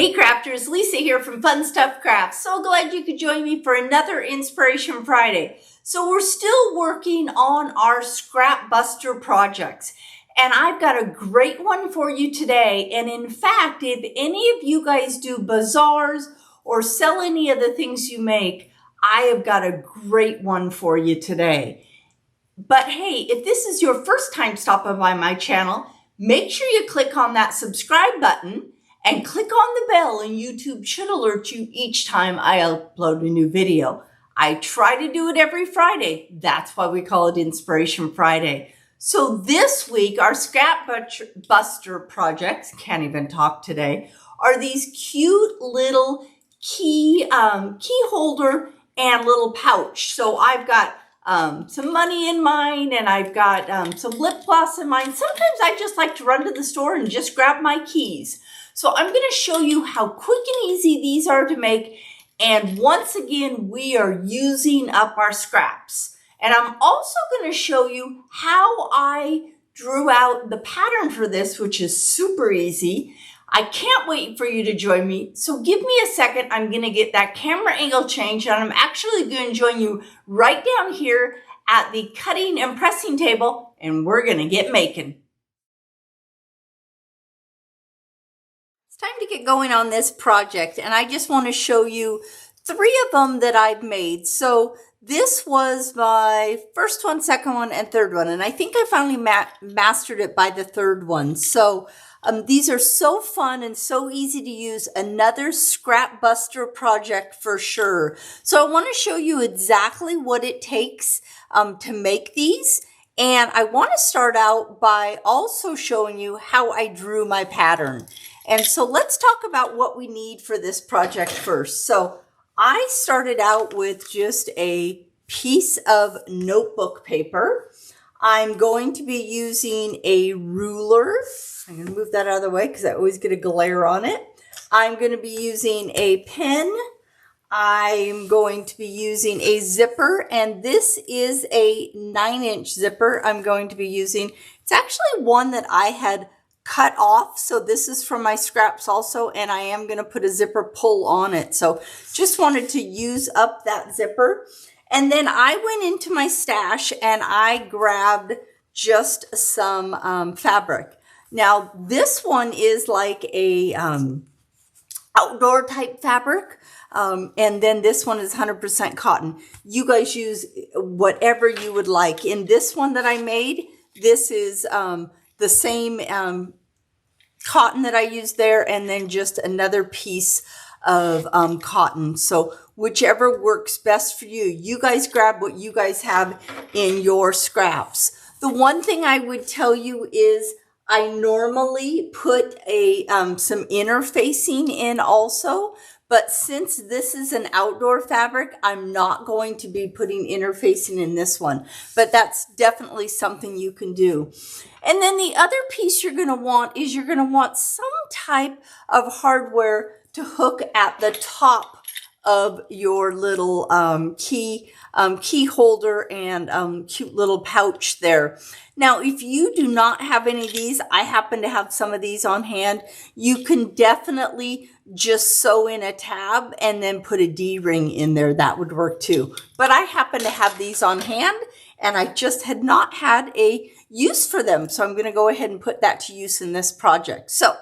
Hey crafters, Lisa here from Fun Stuff Crafts. So glad you could join me for another Inspiration Friday. So we're still working on our scrap buster projects, and I've got a great one for you today. And in fact, if any of you guys do bazaars or sell any of the things you make, I have got a great one for you today. But hey, if this is your first time stopping by my channel, make sure you click on that subscribe button and click on the bell, and YouTube should alert you each time I upload a new video. I try to do it every Friday. That's why we call it Inspiration Friday. So this week, our scrap buster projects, can't even talk today, are these cute little key holder and little pouch. So I've got some money in mine, and I've got some lip gloss in mine. Sometimes I just like to run to the store and just grab my keys. So I'm going to show you how quick and easy these are to make. And once again, we are using up our scraps. And I'm also going to show you how I drew out the pattern for this, which is super easy. I can't wait for you to join me. So give me a second. I'm going to get that camera angle changed, and I'm actually going to join you right down here at the cutting and pressing table, and we're going to get making. It's time to get going on this project, and I just want to show you 3 of them that I've made. So this was my first one, second one, and third one, and I think I finally mastered it by the third one. So these are so fun and so easy to use. Another scrap buster project for sure. So I want to show you exactly what it takes to make these. And I want to start out by also showing you how I drew my pattern. And so let's talk about what we need for this project first. So I started out with just a piece of notebook paper. I'm going to be using a ruler. I'm going to move that out of the way because I always get a glare on it. I'm going to be using a pen. I'm going to be using a zipper, and this is a 9-inch zipper I'm going to be using. It's actually one that I had cut off, so this is from my scraps also, and I am going to put a zipper pull on it. So just wanted to use up that zipper. And then I went into my stash and I grabbed just some fabric. Now this one is like a outdoor type fabric. And then this one is 100% cotton. You guys use whatever you would like. In this one that I made, this is the same cotton that I used there, and then just another piece of cotton. So whichever works best for you. You guys grab what you guys have in your scraps. The one thing I would tell you is I normally put a some interfacing in also, but since this is an outdoor fabric, I'm not going to be putting interfacing in this one, but that's definitely something you can do. And then the other piece you're going to want is you're going to want some type of hardware to hook at the top of your little key holder and cute little pouch there. Now, if you do not have any of these, I happen to have some of these on hand. You can definitely just sew in a tab and then put a D-ring in there. That would work too. But I happen to have these on hand, and I just had not had a use for them. So I'm going to go ahead and put that to use in this project. So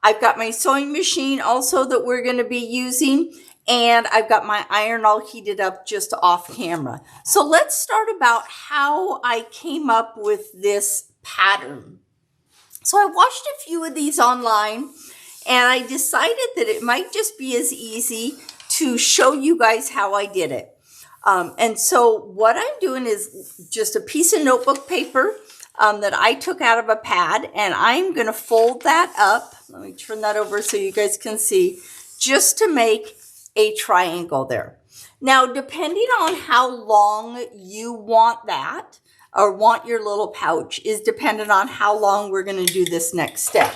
I've got my sewing machine also that we're going to be using. And I've got my iron all heated up just off camera. So let's start about how I came up with this pattern. So I watched a few of these online, and I decided that it might just be as easy to show you guys how I did it. And so what I'm doing is just a piece of notebook paper that I took out of a pad, and I'm going to fold that up. Let me turn that over so you guys can see, just to make a triangle there. Now, depending on how long you want that, or want your little pouch, is dependent on how long we're going to do this next step.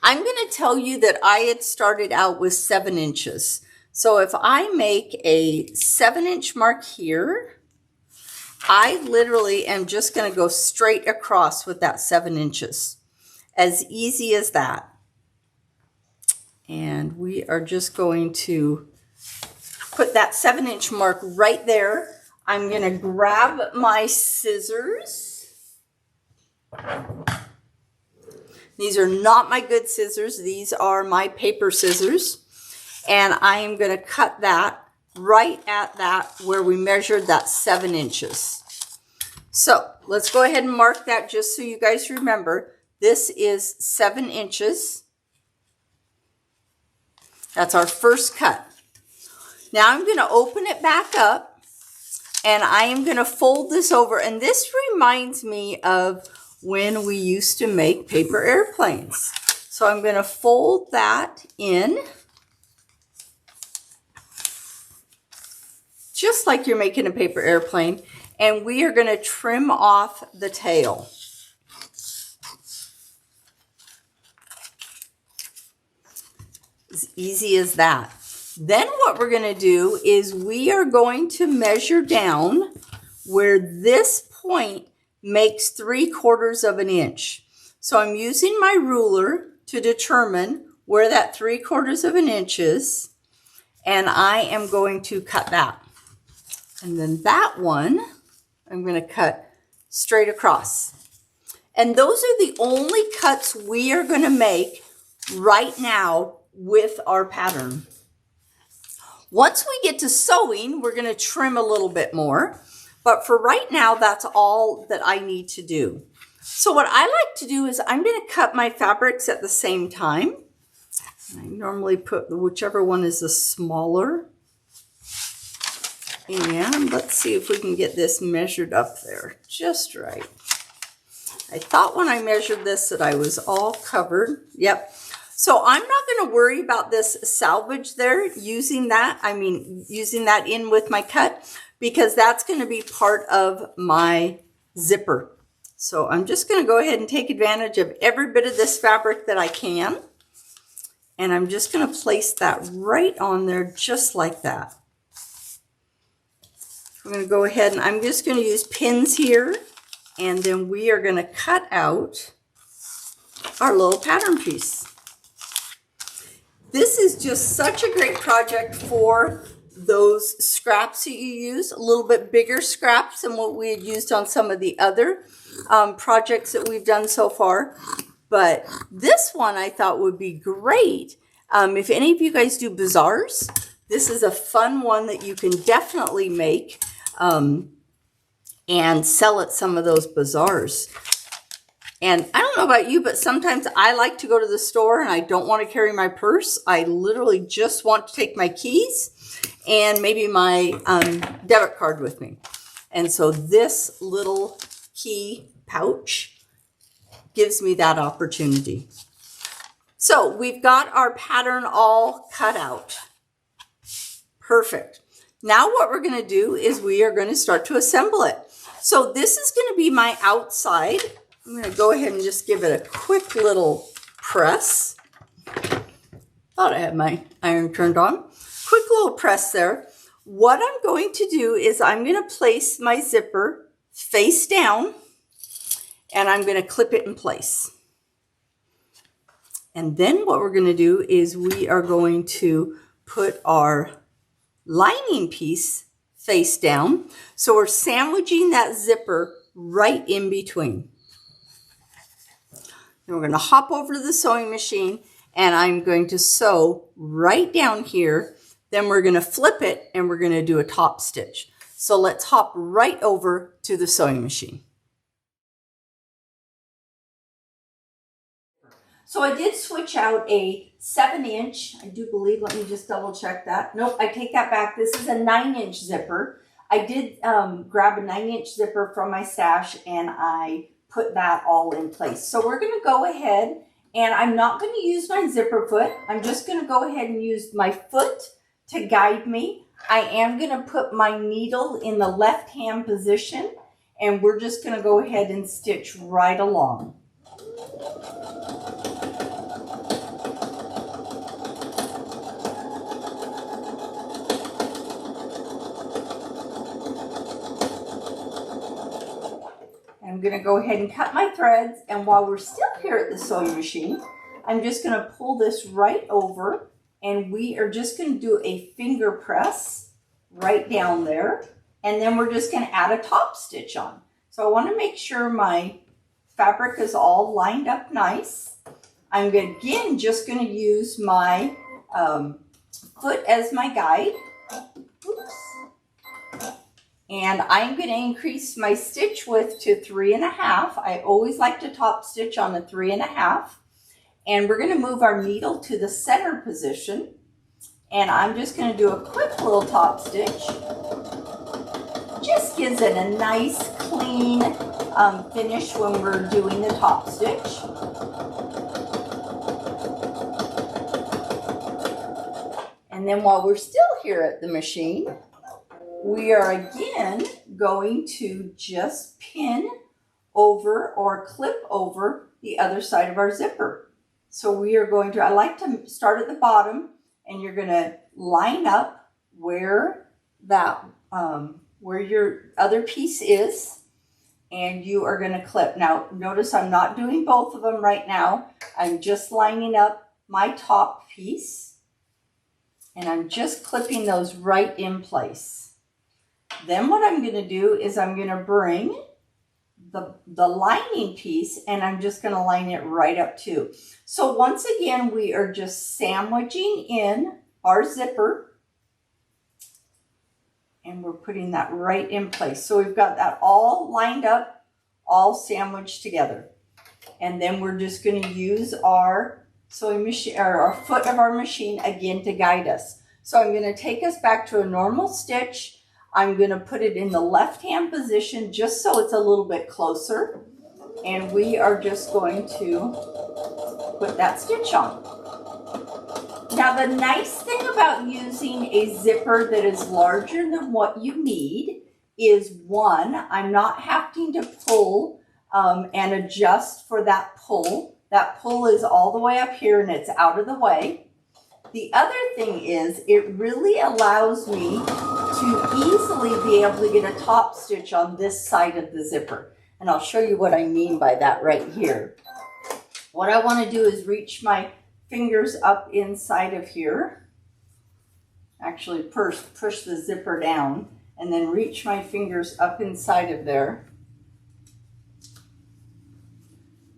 I'm going to tell you that I had started out with 7 inches. So if I make a 7-inch mark here, I literally am just going to go straight across with that 7 inches. As easy as that. And we are just going to put that 7-inch mark right there. I'm going to grab my scissors. These are not my good scissors. These are my paper scissors. And I am going to cut that right at that where we measured that 7 inches. So let's go ahead and mark that just so you guys remember. This is 7 inches. That's our first cut. Now I'm going to open it back up and I am going to fold this over. And this reminds me of when we used to make paper airplanes. So I'm going to fold that in just like you're making a paper airplane. And we are going to trim off the tail. As easy as that. Then what we're going to do is we are going to measure down where this point makes 3/4 of an inch. So I'm using my ruler to determine where that 3/4 of an inch is, and I am going to cut that. And then that one, I'm going to cut straight across. And those are the only cuts we are going to make right now with our pattern. Once we get to sewing, we're going to trim a little bit more. But for right now, that's all that I need to do. So what I like to do is I'm going to cut my fabrics at the same time. I normally put whichever one is the smaller. And let's see if we can get this measured up there just right. I thought when I measured this that I was all covered. Yep. So I'm not going to worry about this salvage there, using that in with my cut, because that's going to be part of my zipper. So I'm just going to go ahead and take advantage of every bit of this fabric that I can. And I'm just going to place that right on there just like that. I'm going to go ahead and I'm just going to use pins here, and then we are going to cut out our little pattern piece. This is just such a great project for those scraps that you use, a little bit bigger scraps than what we had used on some of the other projects that we've done so far. But this one I thought would be great. If any of you guys do bazaars, this is a fun one that you can definitely make and sell at some of those bazaars. And I don't know about you, but sometimes I like to go to the store and I don't want to carry my purse. I literally just want to take my keys and maybe my debit card with me. And so this little key pouch gives me that opportunity. So we've got our pattern all cut out. Perfect. Now what we're going to do is we are going to start to assemble it. So this is going to be my outside. I'm going to go ahead and just give it a quick little press. Thought I had my iron turned on. Quick little press there. What I'm going to do is I'm going to place my zipper face down and I'm going to clip it in place. And then what we're going to do is we are going to put our lining piece face down. So we're sandwiching that zipper right in between. Then we're going to hop over to the sewing machine and I'm going to sew right down here. Then we're going to flip it and we're going to do a top stitch. So let's hop right over to the sewing machine. So I did switch out a 7-inch, I do believe, let me just double check that. Nope, I take that back. This is a 9-inch zipper. I did grab a 9-inch zipper from my stash and I put that all in place. So we're going to go ahead and I'm not going to use my zipper foot. I'm just going to go ahead and use my foot to guide me. I am going to put my needle in the left hand position and we're just going to go ahead and stitch right along. I'm going to go ahead and cut my threads, and while we're still here at the sewing machine, I'm just going to pull this right over, and we are just going to do a finger press right down there, and then we're just going to add a top stitch on. So I want to make sure my fabric is all lined up nice. I'm again just going to use my foot as my guide. Oops. And I'm going to increase my stitch width to 3.5. I always like to top stitch on a 3.5. And we're going to move our needle to the center position. And I'm just going to do a quick little top stitch. Just gives it a nice clean finish when we're doing the top stitch. And then while we're still here at the machine, we are again going to just pin over or clip over the other side of our zipper. So we are going to, I like to start at the bottom, and you're going to line up where that, where your other piece is, and you are going to clip. Now, notice I'm not doing both of them right now. I'm just lining up my top piece, and I'm just clipping those right in place. Then what I'm going to do is I'm going to bring the lining piece, and I'm just going to line it right up too. So once again, we are just sandwiching in our zipper, and we're putting that right in place. So we've got that all lined up, all sandwiched together. And then we're just going to use our sewing machine, or our foot of our machine again to guide us. So I'm going to take us back to a normal stitch. I'm going to put it in the left-hand position just so it's a little bit closer. And we are just going to put that stitch on. Now, the nice thing about using a zipper that is larger than what you need is, one, I'm not having to pull and adjust for that pull. That pull is all the way up here and it's out of the way. The other thing is it really allows me to easily be able to get a top stitch on this side of the zipper. And I'll show you what I mean by that right here. What I want to do is reach my fingers up inside of here. Actually, first push the zipper down and then reach my fingers up inside of there.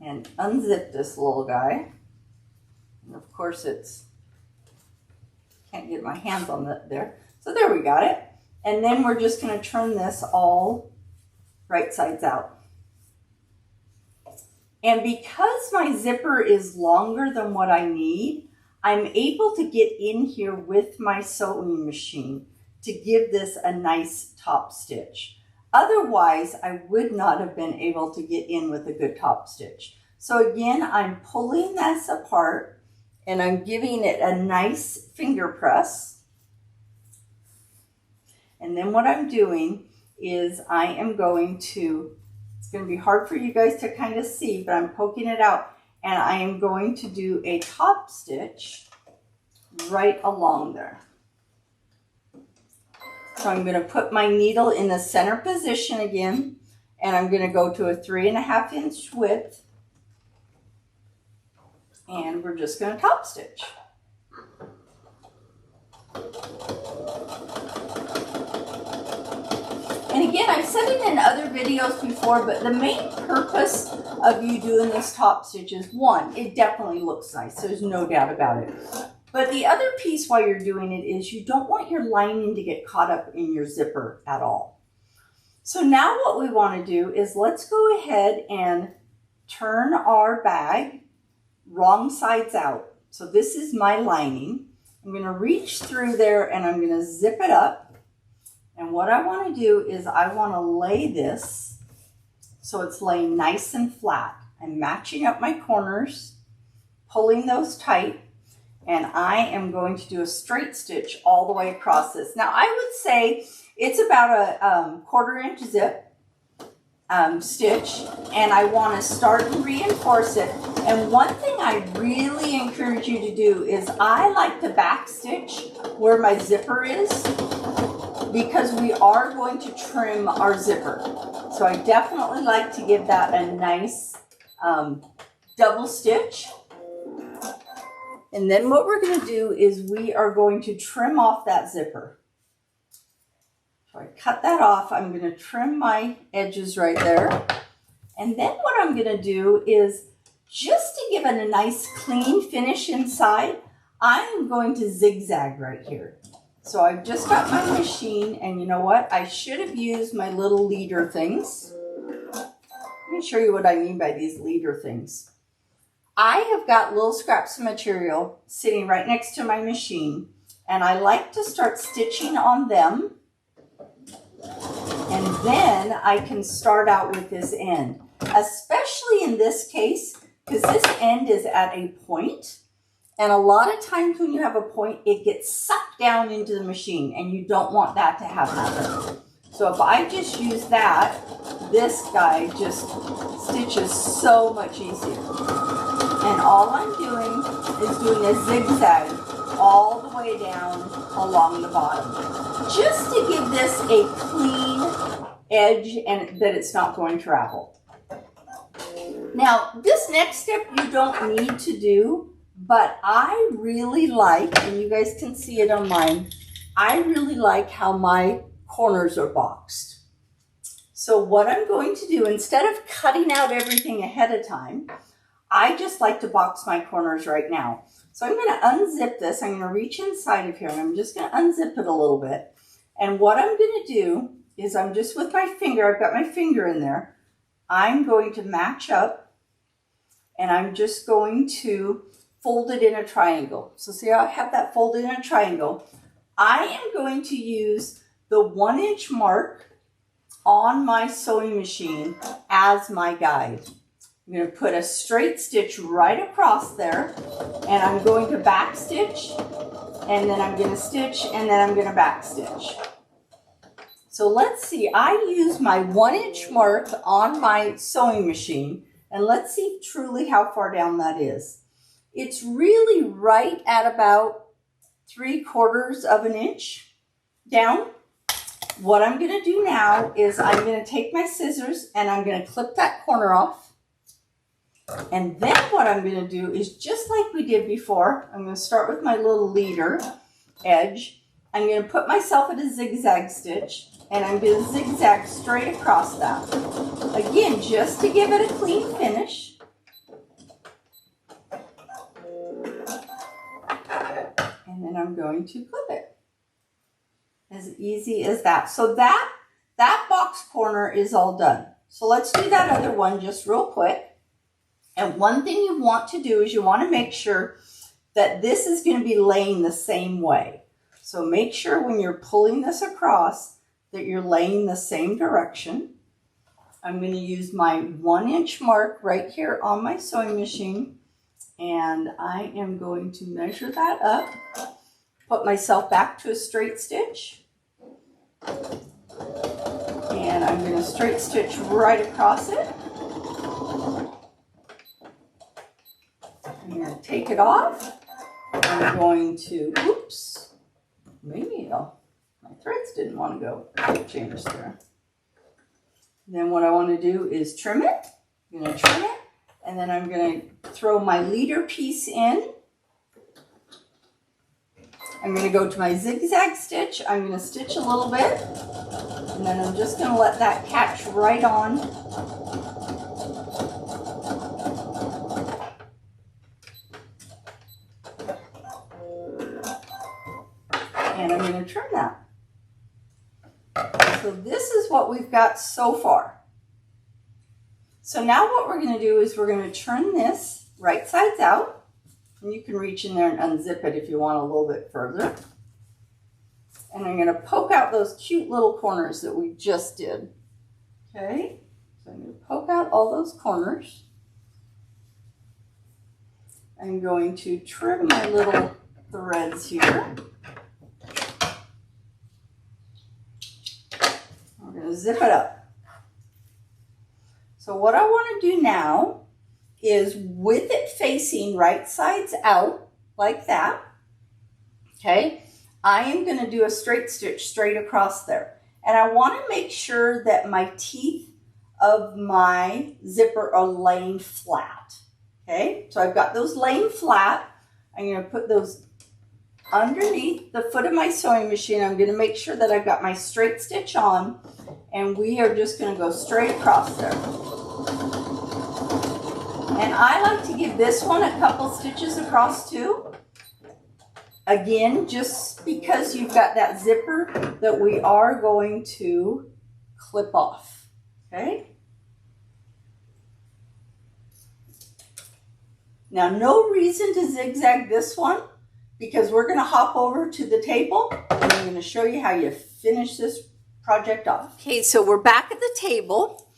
And unzip this little guy. And of course can't get my hands on that there. So there we got it. And then we're just going to turn this all right sides out. And because my zipper is longer than what I need, I'm able to get in here with my sewing machine to give this a nice top stitch. Otherwise, I would not have been able to get in with a good top stitch. So again, I'm pulling this apart and I'm giving it a nice finger press. And then what I'm doing is I am going to, it's going to be hard for you guys to kind of see, but I'm poking it out, and I am going to do a top stitch right along there. So I'm going to put my needle in the center position again, and I'm going to go to a 3.5 inch width, and we're just going to top stitch. And again, I've said it in other videos before, but the main purpose of you doing this top stitch is, one, it definitely looks nice. There's no doubt about it. But the other piece while you're doing it is you don't want your lining to get caught up in your zipper at all. So now what we want to do is let's go ahead and turn our bag wrong sides out. So this is my lining. I'm going to reach through there and I'm going to zip it up. And what I want to do is I want to lay this so it's laying nice and flat. I'm matching up my corners, pulling those tight, and I am going to do a straight stitch all the way across this. Now I would say it's about a 1/4 inch zip stitch, and I want to start and reinforce it. And one thing I really encourage you to do is I like to back stitch where my zipper is, because we are going to trim our zipper. So I definitely like to give that a nice double stitch. And then what we're going to do is we are going to trim off that zipper. So I cut that off. I'm going to trim my edges right there. And then what I'm going to do is, just to give it a nice clean finish inside, I'm going to zigzag right here. So I've just got my machine, and you know what? I should have used my little leader things. Let me show you what I mean by these leader things. I have got little scraps of material sitting right next to my machine, and I like to start stitching on them. And then I can start out with this end, especially in this case, because this end is at a point. And a lot of times when you have a point, it gets sucked down into the machine, and you don't want that to happen. So if I just use that, this guy just stitches so much easier. And all I'm doing is doing a zigzag all the way down along the bottom, just to give this a clean edge and that it's not going to ravel. Now, this next step you don't need to do, but I really like, and you guys can see it on mine, I really like how my corners are boxed. So what I'm going to do, instead of cutting out everything ahead of time, I just like to box my corners right now. So I'm going to unzip this. I'm going to reach inside of here, and I'm just going to unzip it a little bit. And what I'm going to do is, I'm just with my finger, I've got my finger in there, I'm going to match up, and I'm just going to fold it in a triangle. So see how I have that folded in a triangle? I am going to use the 1-inch mark on my sewing machine as my guide. I'm going to put a straight stitch right across there, and I'm going to back stitch, and then I'm going to stitch, and then I'm going to back stitch. So let's see, I use my 1-inch mark on my sewing machine, and let's see truly how far down that is. It's really right at about 3/4 of an inch down. What I'm going to do now is I'm going to take my scissors and I'm going to clip that corner off. And then what I'm going to do is, just like we did before, I'm going to start with my little leader edge. I'm going to put myself at a zigzag stitch, and I'm going to zigzag straight across that. Again, just to give it a clean finish. And then I'm going to clip it. As easy as that. So that box corner is all done. So let's do that other one just real quick. And one thing you want to do is you want to make sure that this is going to be laying the same way. So make sure when you're pulling this across that you're laying the same direction. I'm going to use my 1-inch mark right here on my sewing machine, and I am going to measure that up, put myself back to a straight stitch, and I'm going to straight stitch right across it. I'm going to take it off. I'm going to, oops, maybe my threads didn't want to go. Change there. Then what I want to do is trim it. I'm going to trim it, and then I'm going to throw my leader piece in. I'm going to go to my zigzag stitch. I'm going to stitch a little bit, and then I'm just going to let that catch right on. And I'm going to trim that. So this is what we've got so far. So now what we're going to do is we're going to turn this right sides out. And you can reach in there and unzip it if you want a little bit further. And I'm going to poke out those cute little corners that we just did. Okay, so I'm going to poke out all those corners. I'm going to trim my little threads here. We're going to zip it up. So what I want to do now is, with it facing right sides out like that, okay, I am going to do a straight stitch straight across there. And I want to make sure that my teeth of my zipper are laying flat. Okay, so I've got those laying flat. I'm going to put those underneath the foot of my sewing machine. I'm going to make sure that I've got my straight stitch on, and we are just going to go straight across there. And I like to give this one a couple stitches across too. Again, just because you've got that zipper that we are going to clip off, okay? Now, no reason to zigzag this one because we're going to hop over to the table and I'm going to show you how you finish this project off. Okay, so we're back at the table,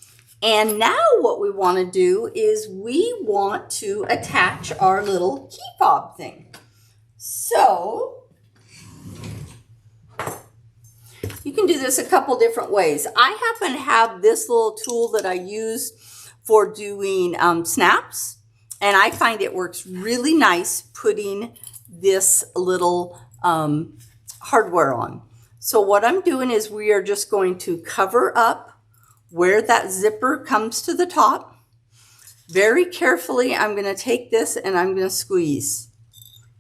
and now what we want to do is we want to attach our little key fob thing. So you can do this a couple different ways. I happen to have this little tool that I use for doing snaps, and I find it works really nice putting this little hardware on. So what I'm doing is we are just going to cover up where that zipper comes to the top. Very carefully, I'm going to take this and I'm going to squeeze.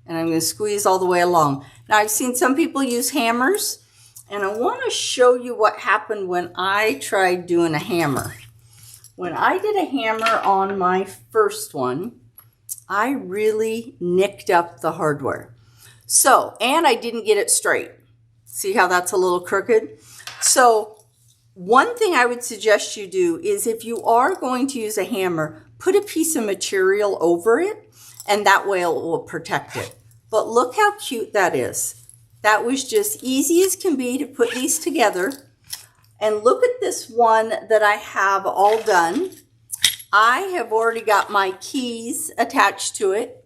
And I'm going to squeeze all the way along. Now, I've seen some people use hammers, and I want to show you what happened when I tried doing a hammer. When I did a hammer on my first one, I really nicked up the hardware. So, and I didn't get it straight. See how that's a little crooked? So, one thing I would suggest you do is if you are going to use a hammer, put a piece of material over it, and that way it will protect it. But look how cute that is. That was just easy as can be to put these together. And look at this one that I have all done. I have already got my keys attached to it.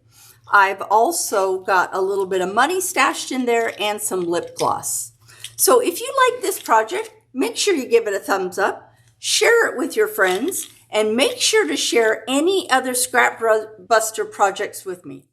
I've also got a little bit of money stashed in there and some lip gloss. So if you like this project, make sure you give it a thumbs up, share it with your friends, and make sure to share any other Scrap Buster projects with me.